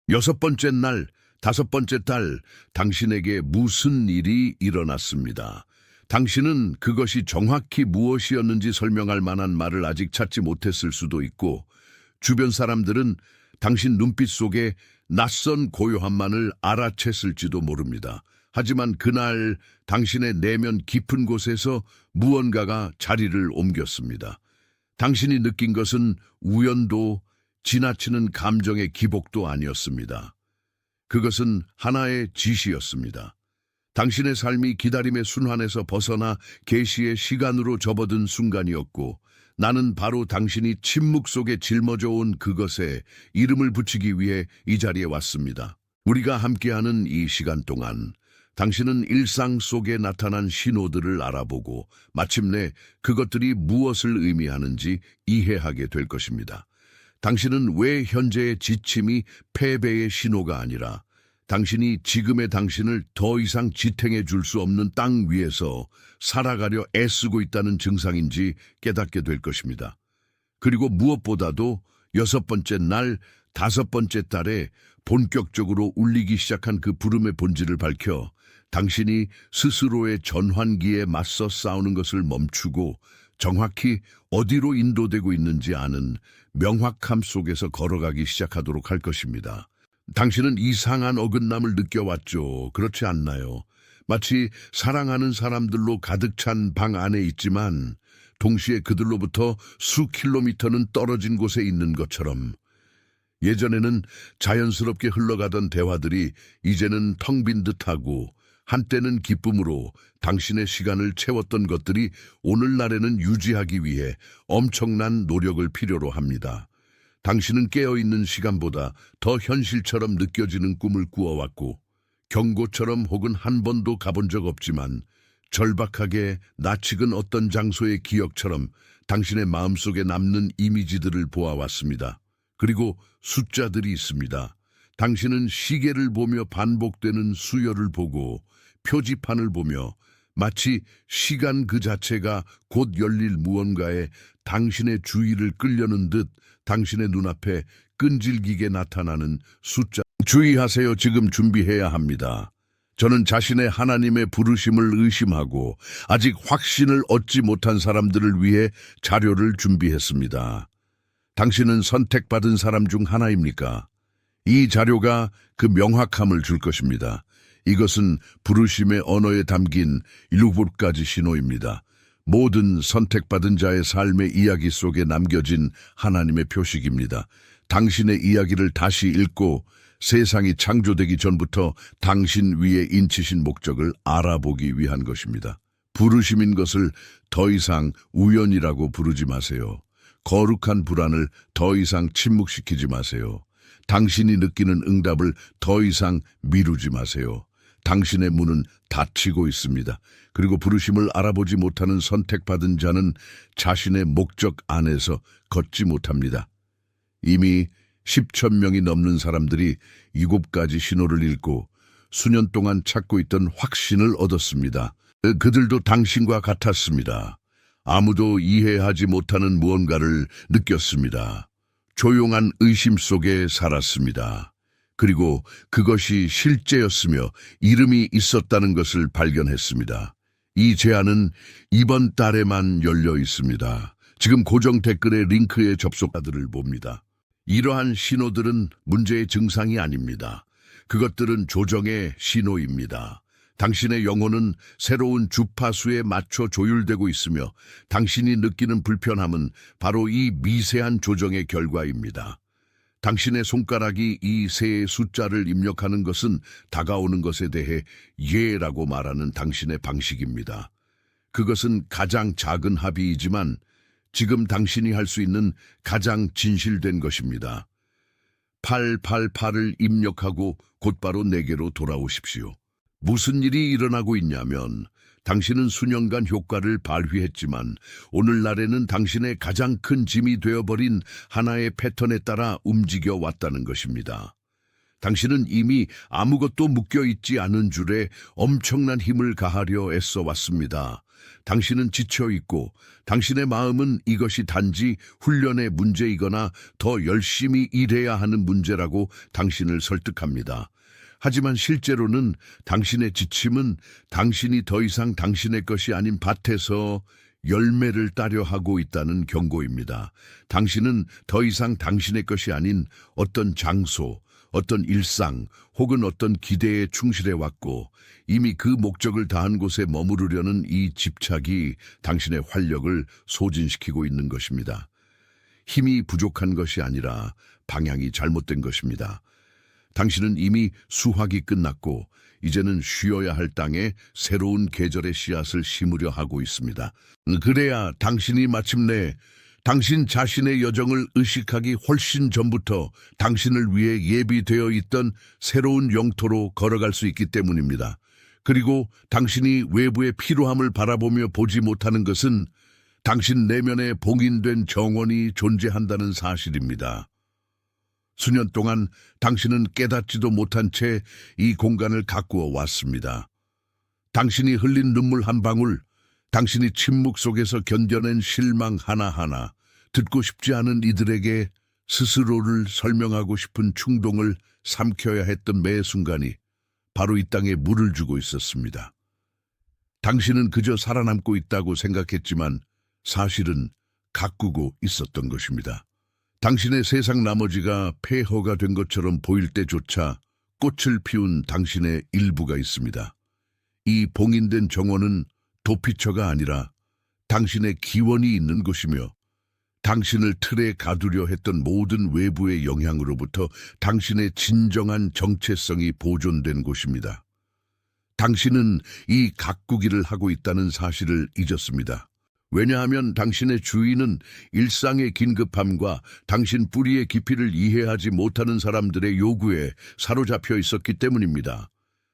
여섯 번째 날, 다섯 번째 달, 당신에게 무슨 일이 일어났습니다. 당신은 그것이 정확히 무엇이었는지 설명할 만한 말을 아직 찾지 못했을 수도 있고, 주변 사람들은 당신 눈빛 속에 낯선 고요함만을 알아챘을지도 모릅니다. 하지만 그날 당신의 내면 깊은 곳에서 무언가가 자리를 옮겼습니다. 당신이 느낀 것은 우연도 지나치는 감정의 기복도 아니었습니다. 그것은 하나의 지시였습니다. 당신의 삶이 기다림의 순환에서 벗어나 계시의 시간으로 접어든 순간이었고, 나는 바로 당신이 침묵 속에 짊어져 온 그것에 이름을 붙이기 위해 이 자리에 왔습니다. 우리가 함께하는 이 시간 동안 당신은 일상 속에 나타난 신호들을 알아보고 마침내 그것들이 무엇을 의미하는지 이해하게 될 것입니다. 당신은 왜 현재의 지침이 패배의 신호가 아니라 당신이 지금의 당신을 더 이상 지탱해 줄 수 없는 땅 위에서 살아가려 애쓰고 있다는 증상인지 깨닫게 될 것입니다. 그리고 무엇보다도 여섯 번째 날, 다섯 번째 달에 본격적으로 울리기 시작한 그 부름의 본질을 밝혀 당신이 스스로의 전환기에 맞서 싸우는 것을 멈추고 정확히 어디로 인도되고 있는지 아는 명확함 속에서 걸어가기 시작하도록 할 것입니다. 당신은 이상한 어긋남을 느껴왔죠. 그렇지 않나요? 마치 사랑하는 사람들로 가득 찬 방 안에 있지만 동시에 그들로부터 수 킬로미터는 떨어진 곳에 있는 것처럼, 예전에는 자연스럽게 흘러가던 대화들이 이제는 텅 빈 듯하고 한때는 기쁨으로 당신의 시간을 채웠던 것들이 오늘날에는 유지하기 위해 엄청난 노력을 필요로 합니다. 당신은 깨어있는 시간보다 더 현실처럼 느껴지는 꿈을 꾸어왔고, 경고처럼 혹은 한 번도 가본 적 없지만 절박하게 낯익은 어떤 장소의 기억처럼 당신의 마음속에 남는 이미지들을 보아왔습니다. 그리고 숫자들이 있습니다. 당신은 시계를 보며 반복되는 수열을 보고 표지판을 보며 마치 시간 그 자체가 곧 열릴 무언가에 당신의 주의를 끌려는 듯 당신의 눈앞에 끈질기게 나타나는 숫자. 주의하세요. 지금 준비해야 합니다. 저는 자신의 하나님의 부르심을 의심하고 아직 확신을 얻지 못한 사람들을 위해 자료를 준비했습니다. 당신은 선택받은 사람 중 하나입니까? 이 자료가 그 명확함을 줄 것입니다. 이것은 부르심의 언어에 담긴 7가지 신호입니다. 모든 선택받은 자의 삶의 이야기 속에 남겨진 하나님의 표식입니다. 당신의 이야기를 다시 읽고 세상이 창조되기 전부터 당신 위에 인치신 목적을 알아보기 위한 것입니다. 부르심인 것을 더 이상 우연이라고 부르지 마세요. 거룩한 불안을 더 이상 침묵시키지 마세요. 당신이 느끼는 응답을 더 이상 미루지 마세요. 당신의 문은 닫히고 있습니다. 그리고 부르심을 알아보지 못하는 선택받은 자는 자신의 목적 안에서 걷지 못합니다. 이미 10,000명이 넘는 사람들이 7가지 신호를 읽고 수년 동안 찾고 있던 확신을 얻었습니다. 그들도 당신과 같았습니다. 아무도 이해하지 못하는 무언가를 느꼈습니다. 조용한 의심 속에 살았습니다. 그리고 그것이 실제였으며 이름이 있었다는 것을 발견했습니다. 이 제안은 이번 달에만 열려 있습니다. 지금 고정 댓글의 링크에 접속자들을 봅니다. 이러한 신호들은 문제의 증상이 아닙니다. 그것들은 조정의 신호입니다. 당신의 영혼은 새로운 주파수에 맞춰 조율되고 있으며 당신이 느끼는 불편함은 바로 이 미세한 조정의 결과입니다. 당신의 손가락이 이 세 숫자를 입력하는 것은 다가오는 것에 대해 예라고 말하는 당신의 방식입니다. 그것은 가장 작은 합의이지만 지금 당신이 할 수 있는 가장 진실된 것입니다. 888을 입력하고 곧바로 내게로 돌아오십시오. 무슨 일이 일어나고 있냐면 당신은 수년간 효과를 발휘했지만 오늘날에는 당신의 가장 큰 짐이 되어버린 하나의 패턴에 따라 움직여 왔다는 것입니다. 당신은 이미 아무것도 묶여있지 않은 줄에 엄청난 힘을 가하려 애써왔습니다. 당신은 지쳐있고 당신의 마음은 이것이 단지 훈련의 문제이거나 더 열심히 일해야 하는 문제라고 당신을 설득합니다. 하지만 실제로는 당신의 지침은 당신이 더 이상 당신의 것이 아닌 밭에서 열매를 따려 하고 있다는 경고입니다. 당신은 더 이상 당신의 것이 아닌 어떤 장소, 어떤 일상 혹은 어떤 기대에 충실해 왔고 이미 그 목적을 다한 곳에 머무르려는 이 집착이 당신의 활력을 소진시키고 있는 것입니다. 힘이 부족한 것이 아니라 방향이 잘못된 것입니다. 당신은 이미 수확이 끝났고 이제는 쉬어야 할 땅에 새로운 계절의 씨앗을 심으려 하고 있습니다. 그래야 당신이 마침내 당신 자신의 여정을 의식하기 훨씬 전부터 당신을 위해 예비되어 있던 새로운 영토로 걸어갈 수 있기 때문입니다. 그리고 당신이 외부의 피로함을 바라보며 보지 못하는 것은 당신 내면에 봉인된 정원이 존재한다는 사실입니다. 수년 동안 당신은 깨닫지도 못한 채 이 공간을 가꾸어 왔습니다. 당신이 흘린 눈물 한 방울, 당신이 침묵 속에서 견뎌낸 실망 하나하나, 듣고 싶지 않은 이들에게 스스로를 설명하고 싶은 충동을 삼켜야 했던 매 순간이 바로 이 땅에 물을 주고 있었습니다. 당신은 그저 살아남고 있다고 생각했지만 사실은 가꾸고 있었던 것입니다. 당신의 세상 나머지가 폐허가 된 것처럼 보일 때조차 꽃을 피운 당신의 일부가 있습니다. 이 봉인된 정원은 도피처가 아니라 당신의 기원이 있는 곳이며 당신을 틀에 가두려 했던 모든 외부의 영향으로부터 당신의 진정한 정체성이 보존된 곳입니다. 당신은 이 가꾸기를 하고 있다는 사실을 잊었습니다. 왜냐하면 당신의 주인은 일상의 긴급함과 당신 뿌리의 깊이를 이해하지 못하는 사람들의 요구에 사로잡혀 있었기 때문입니다.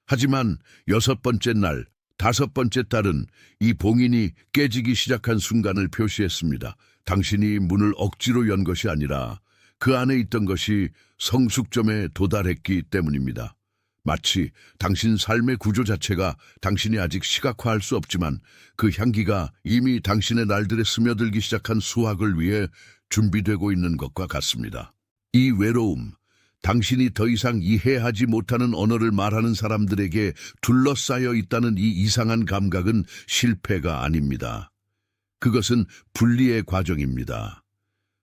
하지만 6번째 날, 5번째 달은 이 봉인이 깨지기 시작한 순간을 표시했습니다. 당신이 문을 억지로 연 것이 아니라 그 안에 있던 것이 성숙점에 도달했기 때문입니다. 마치 당신 삶의 구조 자체가 당신이 아직 시각화할 수 없지만 그 향기가 이미 당신의 날들에 스며들기 시작한 수확을 위해 준비되고 있는 것과 같습니다. 이 외로움, 당신이 더 이상 이해하지 못하는 언어를 말하는 사람들에게 둘러싸여 있다는 이 이상한 감각은 실패가 아닙니다. 그것은 분리의 과정입니다.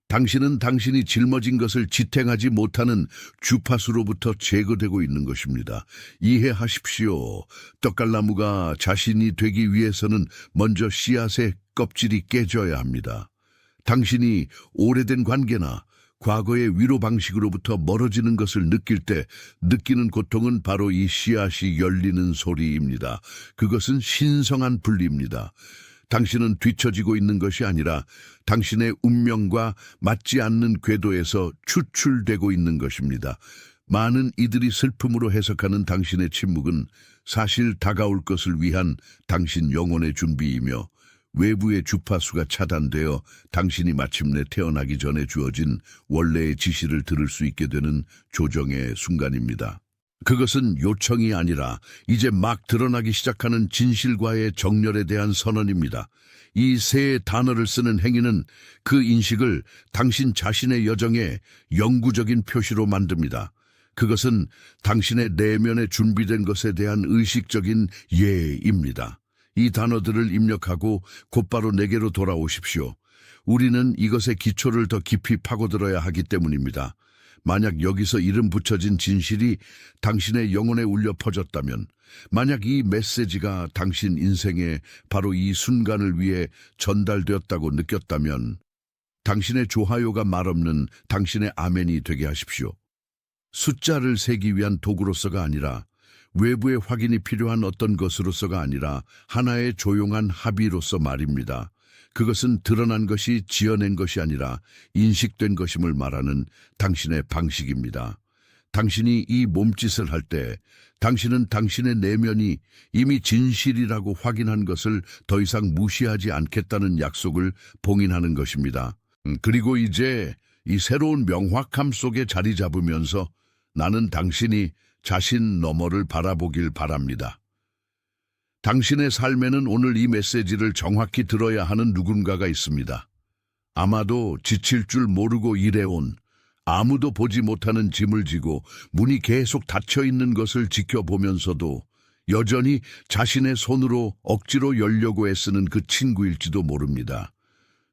당신은 당신이 짊어진 것을 지탱하지 못하는 주파수로부터 제거되고 있는 것입니다. 이해하십시오. 떡갈나무가 자신이 되기 위해서는 먼저 씨앗의 껍질이 깨져야 합니다. 당신이 오래된 관계나 과거의 위로 방식으로부터 멀어지는 것을 느낄 때 느끼는 고통은 바로 이 씨앗이 열리는 소리입니다. 그것은 신성한 분리입니다. 당신은 뒤처지고 있는 것이 아니라 당신의 운명과 맞지 않는 궤도에서 추출되고 있는 것입니다. 많은 이들이 슬픔으로 해석하는 당신의 침묵은 사실 다가올 것을 위한 당신 영혼의 준비이며 외부의 주파수가 차단되어 당신이 마침내 태어나기 전에 주어진 원래의 지시를 들을 수 있게 되는 조정의 순간입니다. 그것은 요청이 아니라 이제 막 드러나기 시작하는 진실과의 정렬에 대한 선언입니다. 이 세 단어를 쓰는 행위는 그 인식을 당신 자신의 여정의 영구적인 표시로 만듭니다. 그것은 당신의 내면에 준비된 것에 대한 의식적인 예입니다. 이 단어들을 입력하고 곧바로 내게로 돌아오십시오. 우리는 이것의 기초를 더 깊이 파고들어야 하기 때문입니다. 만약 여기서 이름 붙여진 진실이 당신의 영혼에 울려 퍼졌다면, 만약 이 메시지가 당신 인생에 바로 이 순간을 위해 전달되었다고 느꼈다면, 당신의 좋아요가 말없는 당신의 아멘이 되게 하십시오. 숫자를 세기 위한 도구로서가 아니라 외부의 확인이 필요한 어떤 것으로서가 아니라 하나의 조용한 합의로서 말입니다. 그것은 드러난 것이 지어낸 것이 아니라 인식된 것임을 말하는 당신의 방식입니다. 당신이 이 몸짓을 할 때 당신은 당신의 내면이 이미 진실이라고 확인한 것을 더 이상 무시하지 않겠다는 약속을 봉인하는 것입니다. 그리고 이제 이 새로운 명확함 속에 자리 잡으면서 나는 당신이 자신 너머를 바라보길 바랍니다. 당신의 삶에는 오늘 이 메시지를 정확히 들어야 하는 누군가가 있습니다. 아마도 지칠 줄 모르고 일해온, 아무도 보지 못하는 짐을 지고 문이 계속 닫혀 있는 것을 지켜보면서도 여전히 자신의 손으로 억지로 열려고 애쓰는 그 친구일지도 모릅니다.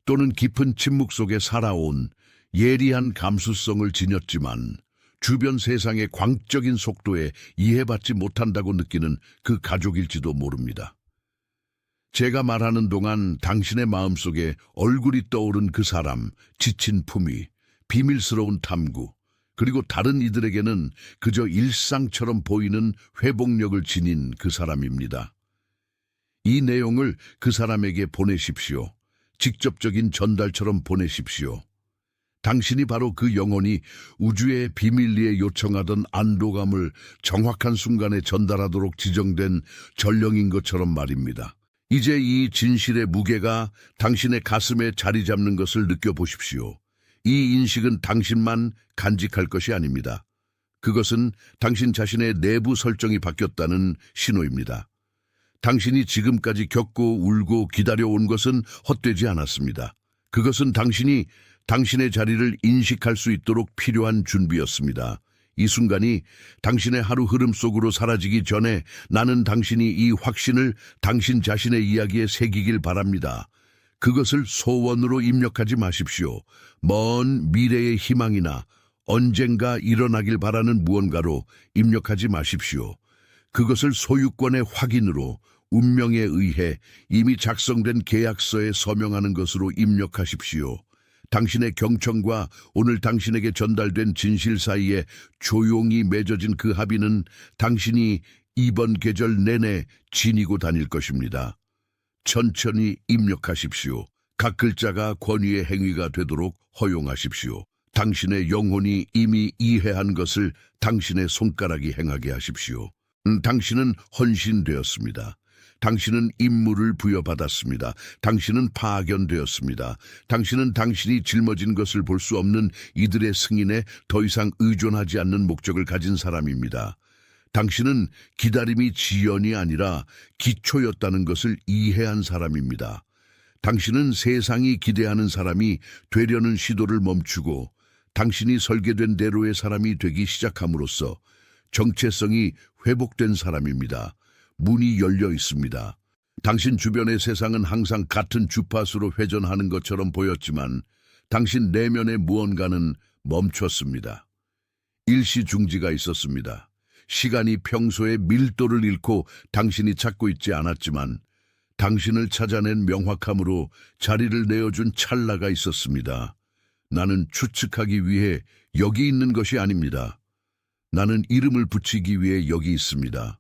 또는 깊은 침묵 속에 살아온 예리한 감수성을 지녔지만 주변 세상의 광적인 속도에 이해받지 못한다고 느끼는 그 가족일지도 모릅니다. 제가 말하는 동안 당신의 마음속에 얼굴이 떠오른 그 사람, 지친 품위, 비밀스러운 탐구, 그리고 다른 이들에게는 그저 일상처럼 보이는 회복력을 지닌 그 사람입니다. 이 내용을 그 사람에게 보내십시오. 직접적인 전달처럼 보내십시오. 당신이 바로 그 영혼이 우주의 비밀리에 요청하던 안도감을 정확한 순간에 전달하도록 지정된 전령인 것처럼 말입니다. 이제 이 진실의 무게가 당신의 가슴에 자리 잡는 것을 느껴보십시오. 이 인식은 당신만 간직할 것이 아닙니다. 그것은 당신 자신의 내부 설정이 바뀌었다는 신호입니다. 당신이 지금까지 겪고 울고 기다려온 것은 헛되지 않았습니다. 그것은 당신이 당신의 자리를 인식할 수 있도록 필요한 준비였습니다. 이 순간이 당신의 하루 흐름 속으로 사라지기 전에 나는 당신이 이 확신을 당신 자신의 이야기에 새기길 바랍니다. 그것을 소원으로 입력하지 마십시오. 먼 미래의 희망이나 언젠가 일어나길 바라는 무언가로 입력하지 마십시오. 그것을 소유권의 확인으로 운명에 의해 이미 작성된 계약서에 서명하는 것으로 입력하십시오. 당신의 경청과 오늘 당신에게 전달된 진실 사이에 조용히 맺어진 그 합의는 당신이 이번 계절 내내 지니고 다닐 것입니다. 천천히 입력하십시오. 각 글자가 권위의 행위가 되도록 허용하십시오. 당신의 영혼이 이미 이해한 것을 당신의 손가락이 행하게 하십시오. 당신은 헌신되었습니다. 당신은 임무를 부여받았습니다. 당신은 파견되었습니다. 당신은 당신이 짊어진 것을 볼 수 없는 이들의 승인에 더 이상 의존하지 않는 목적을 가진 사람입니다. 당신은 기다림이 지연이 아니라 기초였다는 것을 이해한 사람입니다. 당신은 세상이 기대하는 사람이 되려는 시도를 멈추고 당신이 설계된 대로의 사람이 되기 시작함으로써 정체성이 회복된 사람입니다. 문이 열려 있습니다. 당신 주변의 세상은 항상 같은 주파수로 회전하는 것처럼 보였지만 당신 내면의 무언가는 멈췄습니다. 일시중지가 있었습니다. 시간이 평소의 밀도를 잃고 당신이 찾고 있지 않았지만 당신을 찾아낸 명확함으로 자리를 내어준 찰나가 있었습니다. 나는 추측하기 위해 여기 있는 것이 아닙니다. 나는 이름을 붙이기 위해 여기 있습니다.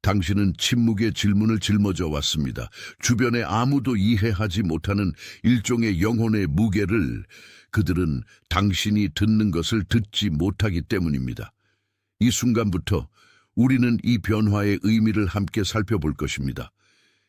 당신은 침묵의 질문을 짊어져 왔습니다. 주변에 아무도 이해하지 못하는 일종의 영혼의 무게를 그들은 당신이 듣는 것을 듣지 못하기 때문입니다. 이 순간부터 우리는 이 변화의 의미를 함께 살펴볼 것입니다.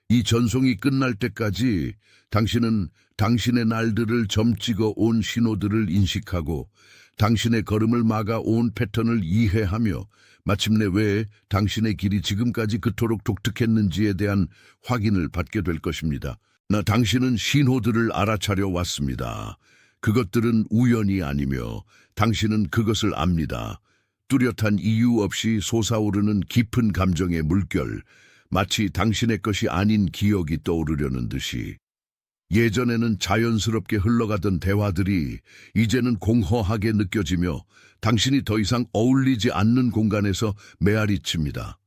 이 전송이 끝날 때까지 당신은 당신의 날들을 점찍어 온 신호들을 인식하고 당신의 걸음을 막아 온 패턴을 이해하며 마침내 왜 당신의 길이 지금까지 그토록 독특했는지에 대한 확인을 받게 될 것입니다. 당신은 신호들을 알아차려 왔습니다. 그것들은 우연이 아니며 당신은 그것을 압니다. 뚜렷한 이유 없이 솟아오르는 깊은 감정의 물결, 마치 당신의 것이 아닌 기억이 떠오르려는 듯이. 예전에는 자연스럽게 흘러가던 대화들이 이제는 공허하게 느껴지며 당신이 더 이상 어울리지 않는 공간에서 메아리칩니다.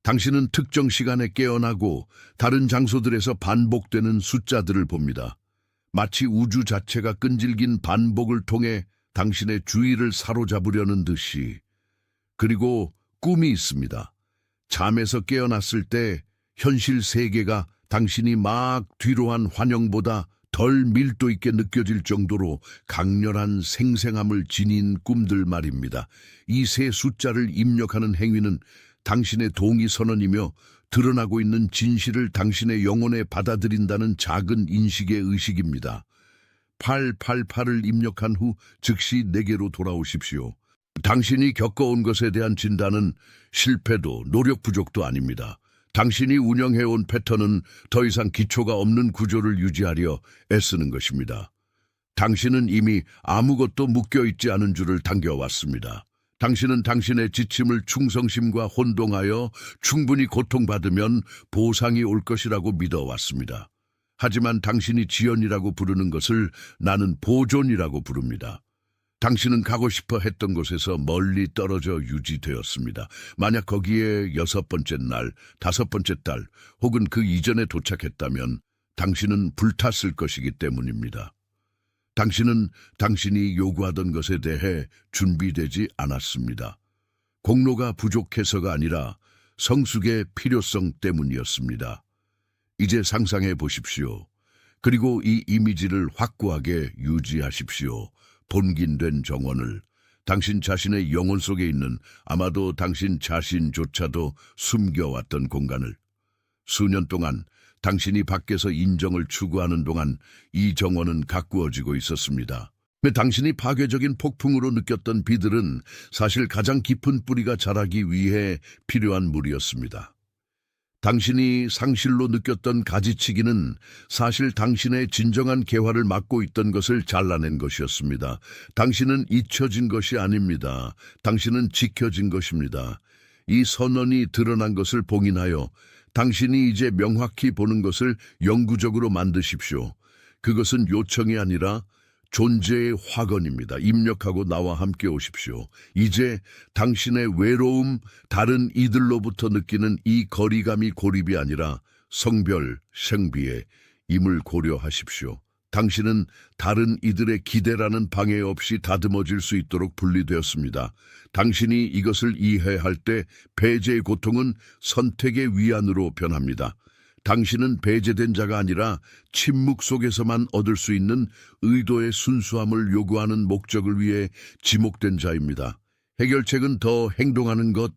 당신은 특정 시간에 깨어나고 다른 장소들에서 반복되는 숫자들을 봅니다. 마치 우주 자체가 끈질긴 반복을 통해 당신의 주의를 사로잡으려는 듯이. 그리고 꿈이 있습니다. 잠에서 깨어났을 때 현실 세계가 당신이 막 뒤로한 환영보다 덜 밀도 있게 느껴질 정도로 강렬한 생생함을 지닌 꿈들 말입니다. 이 세 숫자를 입력하는 행위는 당신의 동의 선언이며 드러나고 있는 진실을 당신의 영혼에 받아들인다는 작은 인식의 의식입니다. 888을 입력한 후 즉시 내게로 돌아오십시오. 당신이 겪어온 것에 대한 진단은 실패도 노력 부족도 아닙니다. 당신이 운영해온 패턴은 더 이상 기초가 없는 구조를 유지하려 애쓰는 것입니다. 당신은 이미 아무것도 묶여있지 않은 줄을 당겨왔습니다. 당신은 당신의 지침을 충성심과 혼동하여 충분히 고통받으면 보상이 올 것이라고 믿어왔습니다. 하지만 당신이 지연이라고 부르는 것을 나는 보존이라고 부릅니다. 당신은 가고 싶어 했던 곳에서 멀리 떨어져 유지되었습니다. 만약 거기에 6번째 날, 5번째 달 혹은 그 이전에 도착했다면 당신은 불탔을 것이기 때문입니다. 당신은 당신이 요구하던 것에 대해 준비되지 않았습니다. 공로가 부족해서가 아니라 성숙의 필요성 때문이었습니다. 이제 상상해 보십시오. 그리고 이 이미지를 확고하게 유지하십시오. 본긴된 정원을, 당신 자신의 영혼 속에 있는 아마도 당신 자신조차도 숨겨왔던 공간을. 수년 동안 당신이 밖에서 인정을 추구하는 동안 이 정원은 가꾸어지고 있었습니다. 당신이 파괴적인 폭풍으로 느꼈던 비들은 사실 가장 깊은 뿌리가 자라기 위해 필요한 물이었습니다. 당신이 상실로 느꼈던 가지치기는 사실 당신의 진정한 개화를 막고 있던 것을 잘라낸 것이었습니다. 당신은 잊혀진 것이 아닙니다. 당신은 지켜진 것입니다. 이 선언이 드러난 것을 봉인하여 당신이 이제 명확히 보는 것을 영구적으로 만드십시오. 그것은 요청이 아니라 존재의 확언입니다. 입력하고 나와 함께 오십시오. 이제 당신의 외로움, 다른 이들로부터 느끼는 이 거리감이 고립이 아니라 성별, 생비의 임을 고려하십시오. 당신은 다른 이들의 기대라는 방해 없이 다듬어질 수 있도록 분리되었습니다. 당신이 이것을 이해할 때 배제의 고통은 선택의 위안으로 변합니다. 당신은 배제된 자가 아니라 침묵 속에서만 얻을 수 있는 의도의 순수함을 요구하는 목적을 위해 지목된 자입니다. 해결책은 더 행동하는 것,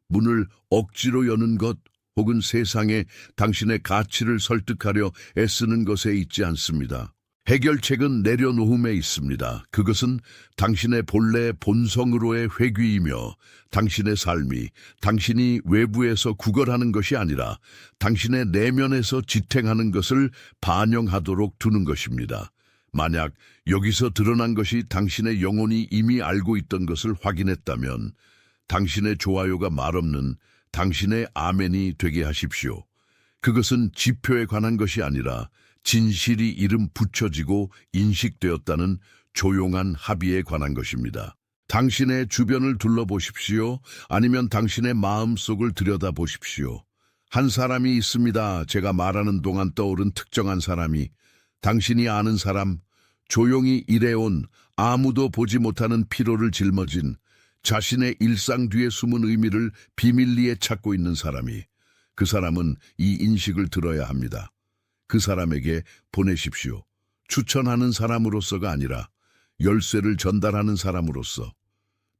문을 억지로 여는 것, 혹은 세상에 당신의 가치를 설득하려 애쓰는 것에 있지 않습니다. 해결책은 내려놓음에 있습니다. 그것은 당신의 본래 본성으로의 회귀이며 당신의 삶이 당신이 외부에서 구걸하는 것이 아니라 당신의 내면에서 지탱하는 것을 반영하도록 두는 것입니다. 만약 여기서 드러난 것이 당신의 영혼이 이미 알고 있던 것을 확인했다면 당신의 좋아요가 말없는 당신의 아멘이 되게 하십시오. 그것은 지표에 관한 것이 아니라 진실이 이름 붙여지고 인식되었다는 조용한 합의에 관한 것입니다. 당신의 주변을 둘러보십시오. 아니면 당신의 마음속을 들여다보십시오. 한 사람이 있습니다. 제가 말하는 동안 떠오른 특정한 사람이, 당신이 아는 사람, 조용히 일해온 아무도 보지 못하는 피로를 짊어진 자신의 일상 뒤에 숨은 의미를 비밀리에 찾고 있는 사람이, 그 사람은 이 인식을 들어야 합니다. 그 사람에게 보내십시오. 추천하는 사람으로서가 아니라 열쇠를 전달하는 사람으로서.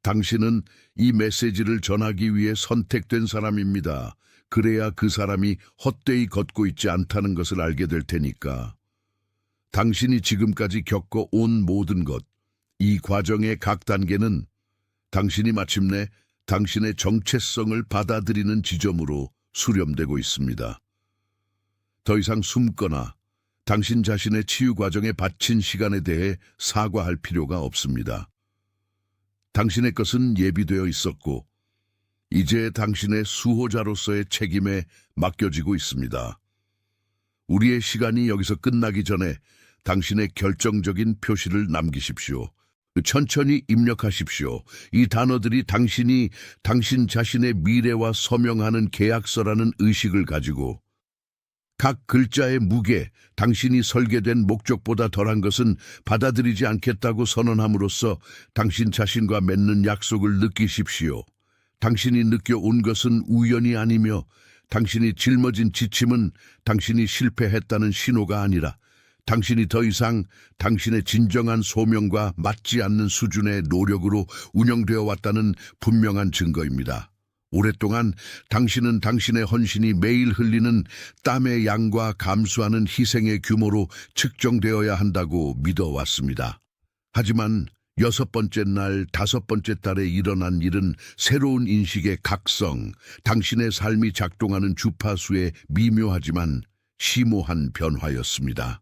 당신은 이 메시지를 전하기 위해 선택된 사람입니다. 그래야 그 사람이 헛되이 걷고 있지 않다는 것을 알게 될 테니까. 당신이 지금까지 겪어온 모든 것, 이 과정의 각 단계는 당신이 마침내 당신의 정체성을 받아들이는 지점으로 수렴되고 있습니다. 더 이상 숨거나 당신 자신의 치유 과정에 바친 시간에 대해 사과할 필요가 없습니다. 당신의 것은 예비되어 있었고 이제 당신의 수호자로서의 책임에 맡겨지고 있습니다. 우리의 시간이 여기서 끝나기 전에 당신의 결정적인 표시를 남기십시오. 천천히 입력하십시오. 이 단어들이 당신이 당신 자신의 미래와 서명하는 계약서라는 의식을 가지고 각 글자의 무게, 당신이 설계된 목적보다 덜한 것은 받아들이지 않겠다고 선언함으로써 당신 자신과 맺는 약속을 느끼십시오. 당신이 느껴온 것은 우연이 아니며 당신이 짊어진 지침은 당신이 실패했다는 신호가 아니라 당신이 더 이상 당신의 진정한 소명과 맞지 않는 수준의 노력으로 운영되어 왔다는 분명한 증거입니다. 오랫동안 당신은 당신의 헌신이 매일 흘리는 땀의 양과 감수하는 희생의 규모로 측정되어야 한다고 믿어왔습니다. 하지만 6번째 날, 5번째 달에 일어난 일은 새로운 인식의 각성, 당신의 삶이 작동하는 주파수의 미묘하지만 심오한 변화였습니다.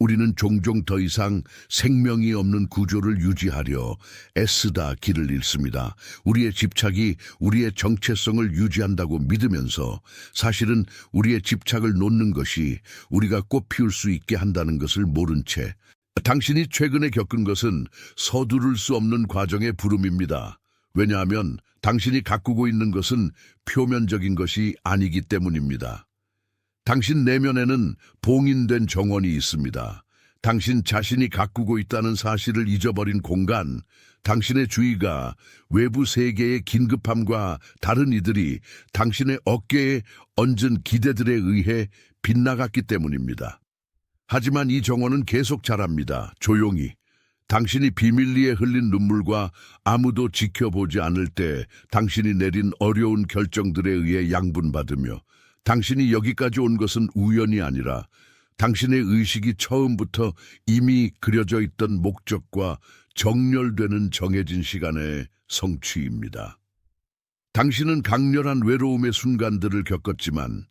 우리는 종종 더 이상 생명이 없는 구조를 유지하려 애쓰다 길을 잃습니다. 우리의 집착이 우리의 정체성을 유지한다고 믿으면서 사실은 우리의 집착을 놓는 것이 우리가 꽃피울 수 있게 한다는 것을 모른 채 당신이 최근에 겪은 것은 서두를 수 없는 과정의 부름입니다. 왜냐하면 당신이 가꾸고 있는 것은 표면적인 것이 아니기 때문입니다. 당신 내면에는 봉인된 정원이 있습니다. 당신 자신이 가꾸고 있다는 사실을 잊어버린 공간, 당신의 주의가 외부 세계의 긴급함과 다른 이들이 당신의 어깨에 얹은 기대들에 의해 빗나갔기 때문입니다. 하지만 이 정원은 계속 자랍니다. 조용히. 당신이 비밀리에 흘린 눈물과 아무도 지켜보지 않을 때 당신이 내린 어려운 결정들에 의해 양분받으며 당신이 여기까지 온 것은 우연이 아니라 당신의 의식이 처음부터 이미 그려져 있던 목적과 정렬되는 정해진 시간의 성취입니다. 당신은 강렬한 외로움의 순간들을 겪었지만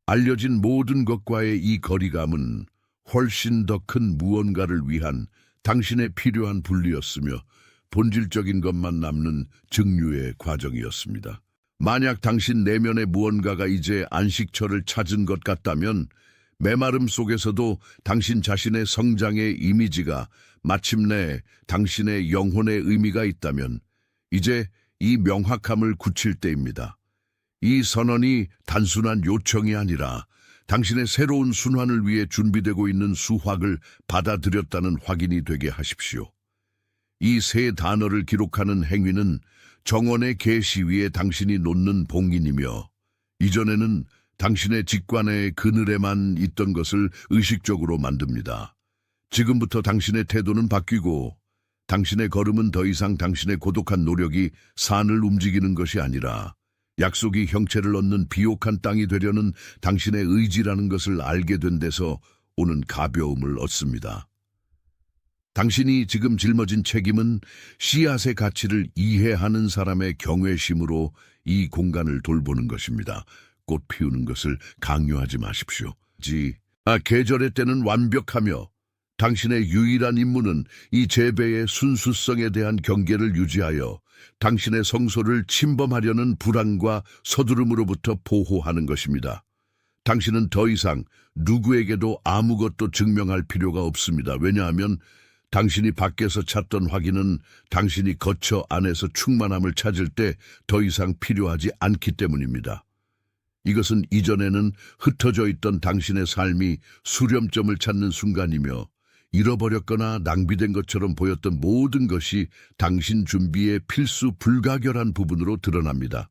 알려진 모든 것과의 이 거리감은 훨씬 더 큰 무언가를 위한 당신의 필요한 분리였으며 본질적인 것만 남는 증류의 과정이었습니다. 만약 당신 내면의 무언가가 이제 안식처를 찾은 것 같다면 메마름 속에서도 당신 자신의 성장의 이미지가 마침내 당신의 영혼의 의미가 있다면 이제 이 명확함을 굳힐 때입니다. 이 선언이 단순한 요청이 아니라 당신의 새로운 순환을 위해 준비되고 있는 수확을 받아들였다는 확인이 되게 하십시오. 이 세 단어를 기록하는 행위는 정원의 계시 위에 당신이 놓는 봉인이며 이전에는 당신의 직관의 그늘에만 있던 것을 의식적으로 만듭니다. 지금부터 당신의 태도는 바뀌고 당신의 걸음은 더 이상 당신의 고독한 노력이 산을 움직이는 것이 아니라 약속이 형체를 얻는 비옥한 땅이 되려는 당신의 의지라는 것을 알게 된 데서 오는 가벼움을 얻습니다. 당신이 지금 짊어진 책임은 씨앗의 가치를 이해하는 사람의 경외심으로 이 공간을 돌보는 것입니다. 꽃 피우는 것을 강요하지 마십시오. 계절의 때는 완벽하며 당신의 유일한 임무는 이 재배의 순수성에 대한 경계를 유지하여 당신의 성소를 침범하려는 불안과 서두름으로부터 보호하는 것입니다. 당신은 더 이상 누구에게도 아무것도 증명할 필요가 없습니다. 왜냐하면 당신이 밖에서 찾던 확인은 당신이 거처 안에서 충만함을 찾을 때 더 이상 필요하지 않기 때문입니다. 이것은 이전에는 흩어져 있던 당신의 삶이 수렴점을 찾는 순간이며 잃어버렸거나 낭비된 것처럼 보였던 모든 것이 당신 준비의 필수 불가결한 부분으로 드러납니다.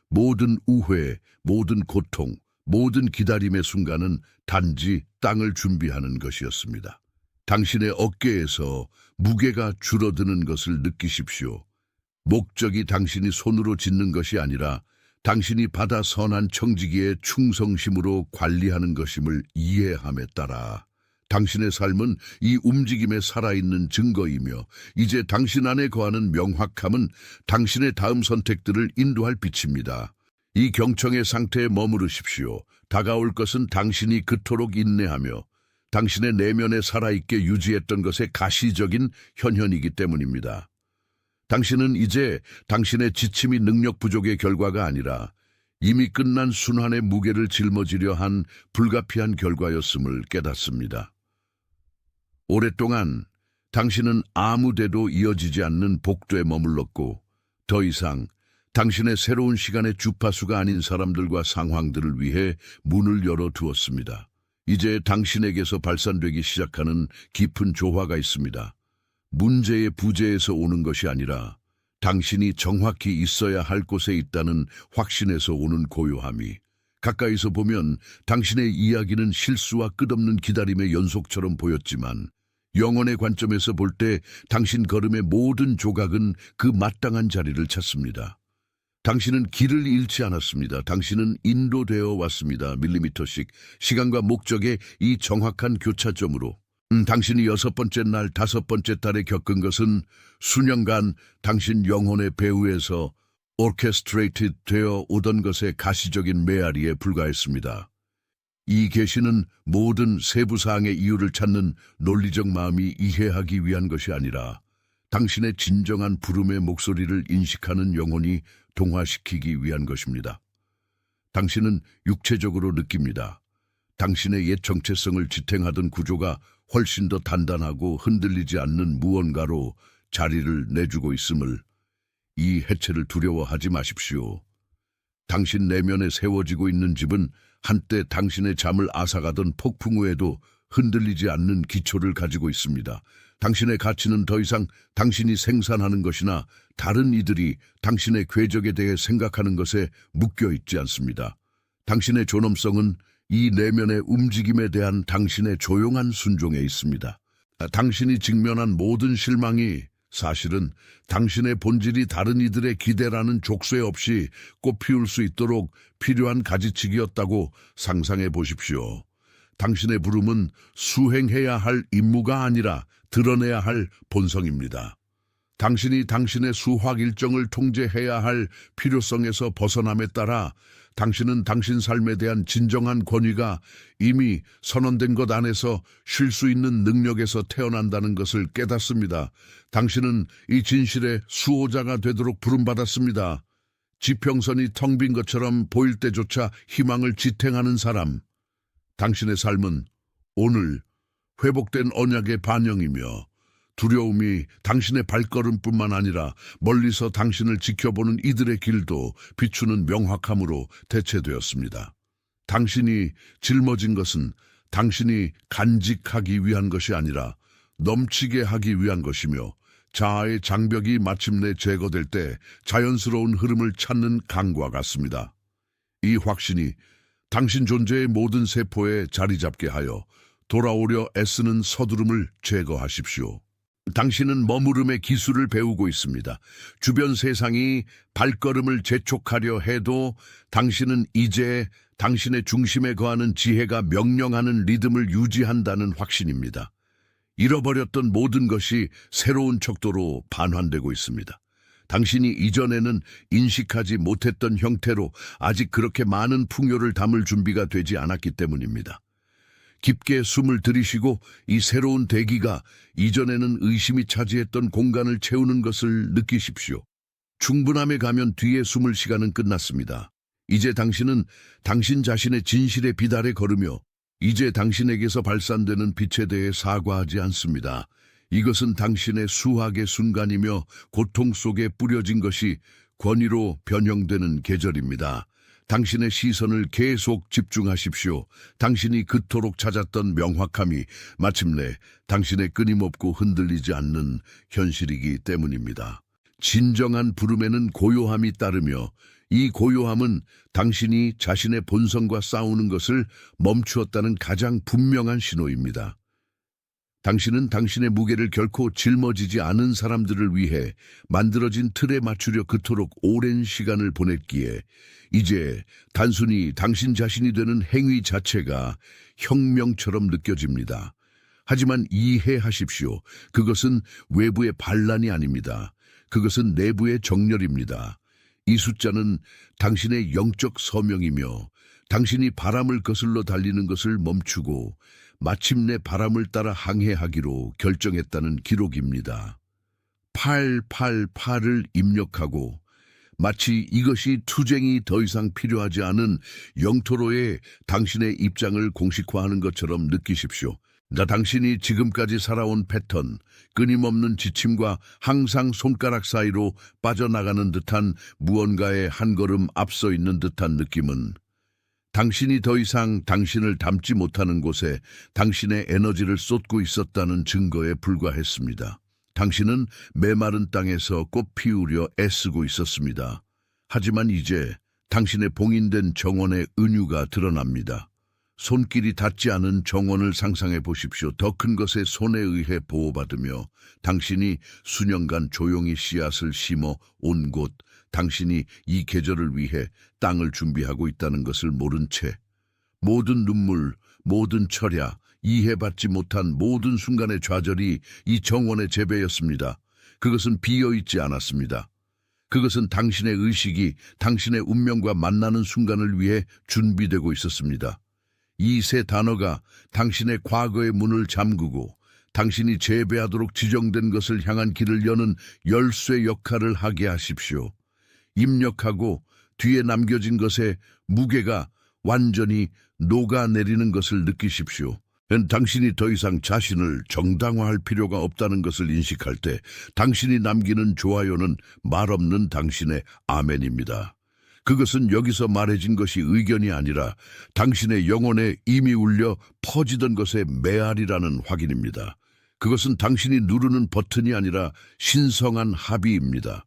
모든 우회, 모든 고통, 모든 기다림의 순간은 단지 땅을 준비하는 것이었습니다. 당신의 어깨에서 무게가 줄어드는 것을 느끼십시오. 목적이 당신이 손으로 짓는 것이 아니라 당신이 받아 선한 청지기의 충성심으로 관리하는 것임을 이해함에 따라 당신의 삶은 이 움직임에 살아있는 증거이며 이제 당신 안에 거하는 명확함은 당신의 다음 선택들을 인도할 빛입니다. 이 경청의 상태에 머무르십시오. 다가올 것은 당신이 그토록 인내하며 당신의 내면에 살아있게 유지했던 것의 가시적인 현현이기 때문입니다. 당신은 이제 당신의 지침이 능력 부족의 결과가 아니라 이미 끝난 순환의 무게를 짊어지려 한 불가피한 결과였음을 깨닫습니다. 오랫동안 당신은 아무데도 이어지지 않는 복도에 머물렀고 더 이상 당신의 새로운 시간의 주파수가 아닌 사람들과 상황들을 위해 문을 열어두었습니다. 이제 당신에게서 발산되기 시작하는 깊은 조화가 있습니다. 문제의 부재에서 오는 것이 아니라 당신이 정확히 있어야 할 곳에 있다는 확신에서 오는 고요함이 가까이서 보면 당신의 이야기는 실수와 끝없는 기다림의 연속처럼 보였지만 영혼의 관점에서 볼 때 당신 걸음의 모든 조각은 그 마땅한 자리를 찾습니다. 당신은 길을 잃지 않았습니다. 당신은 인도되어 왔습니다. 밀리미터씩 시간과 목적의 이 정확한 교차점으로 당신이 6번째 날, 5번째 달에 겪은 것은 수년간 당신 영혼의 배후에서 오케스트레이트 되어 오던 것의 가시적인 메아리에 불과했습니다. 이 계시는 모든 세부사항의 이유를 찾는 논리적 마음이 이해하기 위한 것이 아니라 당신의 진정한 부름의 목소리를 인식하는 영혼이 동화시키기 위한 것입니다. 당신은 육체적으로 느낍니다. 당신의 옛 정체성을 지탱하던 구조가 훨씬 더 단단하고 흔들리지 않는 무언가로 자리를 내주고 있음을, 이 해체를 두려워하지 마십시오. 당신 내면에 세워지고 있는 집은 한때 당신의 잠을 앗아가던 폭풍 후에도 흔들리지 않는 기초를 가지고 있습니다. 당신의 가치는 더 이상 당신이 생산하는 것이나 다른 이들이 당신의 궤적에 대해 생각하는 것에 묶여 있지 않습니다. 당신의 존엄성은 이 내면의 움직임에 대한 당신의 조용한 순종에 있습니다. 당신이 직면한 모든 실망이 사실은 당신의 본질이 다른 이들의 기대라는 족쇄 없이 꽃피울 수 있도록 필요한 가지치기였다고 상상해 보십시오. 당신의 부름은 수행해야 할 임무가 아니라 드러내야 할 본성입니다. 당신이 당신의 수확 일정을 통제해야 할 필요성에서 벗어남에 따라 당신은 당신 삶에 대한 진정한 권위가 이미 선언된 것 안에서 쉴 수 있는 능력에서 태어난다는 것을 깨닫습니다. 당신은 이 진실의 수호자가 되도록 부름받았습니다. 지평선이 텅 빈 것처럼 보일 때조차 희망을 지탱하는 사람. 당신의 삶은 오늘 회복된 언약의 반영이며 두려움이 당신의 발걸음뿐만 아니라 멀리서 당신을 지켜보는 이들의 길도 비추는 명확함으로 대체되었습니다. 당신이 짊어진 것은 당신이 간직하기 위한 것이 아니라 넘치게 하기 위한 것이며 자아의 장벽이 마침내 제거될 때 자연스러운 흐름을 찾는 강과 같습니다. 이 확신이 당신 존재의 모든 세포에 자리 잡게 하여 돌아오려 애쓰는 서두름을 제거하십시오. 당신은 머무름의 기술을 배우고 있습니다. 주변 세상이 발걸음을 재촉하려 해도 당신은 이제 당신의 중심에 거하는 지혜가 명령하는 리듬을 유지한다는 확신입니다. 잃어버렸던 모든 것이 새로운 척도로 반환되고 있습니다. 당신이 이전에는 인식하지 못했던 형태로 아직 그렇게 많은 풍요를 담을 준비가 되지 않았기 때문입니다. 깊게 숨을 들이쉬고 이 새로운 대기가 이전에는 의심이 차지했던 공간을 채우는 것을 느끼십시오. 충분함에 가면 뒤에 숨을 시간은 끝났습니다. 이제 당신은 당신 자신의 진실의 빛 아래 걸으며 이제 당신에게서 발산되는 빛에 대해 사과하지 않습니다. 이것은 당신의 수학의 순간이며 고통 속에 뿌려진 것이 권위로 변형되는 계절입니다. 당신의 시선을 계속 집중하십시오. 당신이 그토록 찾았던 명확함이 마침내 당신의 끊임없고 흔들리지 않는 현실이기 때문입니다. 진정한 부름에는 고요함이 따르며 이 고요함은 당신이 자신의 본성과 싸우는 것을 멈추었다는 가장 분명한 신호입니다. 당신은 당신의 무게를 결코 짊어지지 않은 사람들을 위해 만들어진 틀에 맞추려 그토록 오랜 시간을 보냈기에 이제 단순히 당신 자신이 되는 행위 자체가 혁명처럼 느껴집니다. 하지만 이해하십시오. 그것은 외부의 반란이 아닙니다. 그것은 내부의 정렬입니다. 이 숫자는 당신의 영적 서명이며 당신이 바람을 거슬러 달리는 것을 멈추고 마침내 바람을 따라 항해하기로 결정했다는 기록입니다. 888을 입력하고 마치 이것이 투쟁이 더 이상 필요하지 않은 영토로의 당신의 입장을 공식화하는 것처럼 느끼십시오. 당신이 지금까지 살아온 패턴, 끊임없는 지침과 항상 손가락 사이로 빠져나가는 듯한 무언가의 한 걸음 앞서 있는 듯한 느낌은 당신이 더 이상 당신을 담지 못하는 곳에 당신의 에너지를 쏟고 있었다는 증거에 불과했습니다. 당신은 메마른 땅에서 꽃 피우려 애쓰고 있었습니다. 하지만 이제 당신의 봉인된 정원의 은유가 드러납니다. 손길이 닿지 않은 정원을 상상해 보십시오. 더 큰 것의 손에 의해 보호받으며 당신이 수년간 조용히 씨앗을 심어 온 곳, 당신이 이 계절을 위해 땅을 준비하고 있다는 것을 모른 채 모든 눈물, 모든 철야, 이해받지 못한 모든 순간의 좌절이 이 정원의 재배였습니다. 그것은 비어있지 않았습니다. 그것은 당신의 의식이 당신의 운명과 만나는 순간을 위해 준비되고 있었습니다. 이 세 단어가 당신의 과거의 문을 잠그고 당신이 재배하도록 지정된 것을 향한 길을 여는 열쇠 역할을 하게 하십시오. 입력하고 뒤에 남겨진 것의 무게가 완전히 녹아내리는 것을 느끼십시오. 당신이 더 이상 자신을 정당화할 필요가 없다는 것을 인식할 때 당신이 남기는 좋아요는 말없는 당신의 아멘입니다. 그것은 여기서 말해진 것이 의견이 아니라 당신의 영혼에 이미 울려 퍼지던 것의 메아리라는 확인입니다. 그것은 당신이 누르는 버튼이 아니라 신성한 합의입니다.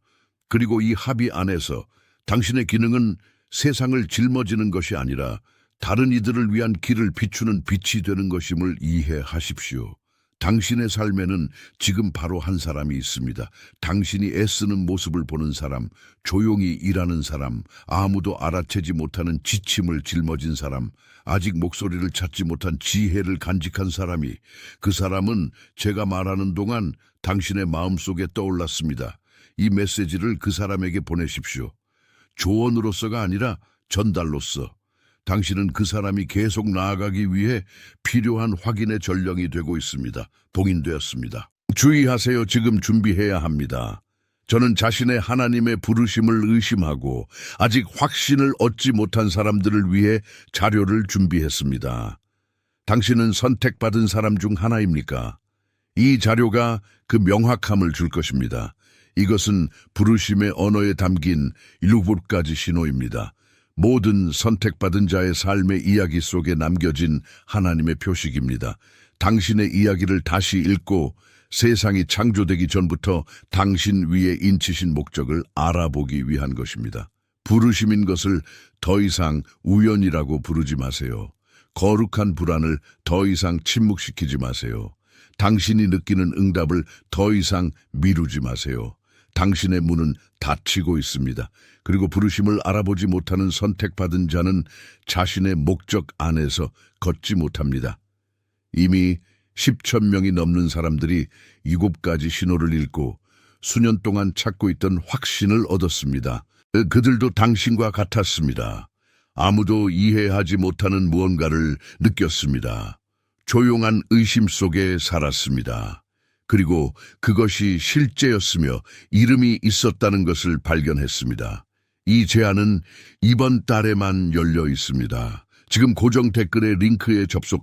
그리고 이 합의 안에서 당신의 기능은 세상을 짊어지는 것이 아니라 다른 이들을 위한 길을 비추는 빛이 되는 것임을 이해하십시오. 당신의 삶에는 지금 바로 한 사람이 있습니다. 당신이 애쓰는 모습을 보는 사람, 조용히 일하는 사람, 아무도 알아채지 못하는 지침을 짊어진 사람, 아직 목소리를 찾지 못한 지혜를 간직한 사람이, 그 사람은 제가 말하는 동안 당신의 마음속에 떠올랐습니다. 이 메시지를 그 사람에게 보내십시오. 조언으로서가 아니라 전달로서. 당신은 그 사람이 계속 나아가기 위해 필요한 확인의 전령이 되고 있습니다. 봉인되었습니다. 주의하세요. 지금 준비해야 합니다. 저는 자신의 하나님의 부르심을 의심하고 아직 확신을 얻지 못한 사람들을 위해 자료를 준비했습니다. 당신은 선택받은 사람 중 하나입니까? 이 자료가 그 명확함을 줄 것입니다. 이것은 부르심의 언어에 담긴 7가지 신호입니다. 모든 선택받은 자의 삶의 이야기 속에 남겨진 하나님의 표식입니다. 당신의 이야기를 다시 읽고 세상이 창조되기 전부터 당신 위에 인치신 목적을 알아보기 위한 것입니다. 부르심인 것을 더 이상 우연이라고 부르지 마세요. 거룩한 불안을 더 이상 침묵시키지 마세요. 당신이 느끼는 응답을 더 이상 미루지 마세요. 당신의 문은 닫히고 있습니다. 그리고 부르심을 알아보지 못하는 선택받은 자는 자신의 목적 안에서 걷지 못합니다. 이미 10,000명이 넘는 사람들이 7가지 신호를 읽고 수년 동안 찾고 있던 확신을 얻었습니다. 그들도 당신과 같았습니다. 아무도 이해하지 못하는 무언가를 느꼈습니다. 조용한 의심 속에 살았습니다. 그리고 그것이 실제였으며 이름이 있었다는 것을 발견했습니다. 이 제안은 이번 달에만 열려 있습니다. 지금 고정 댓글의 링크에 접속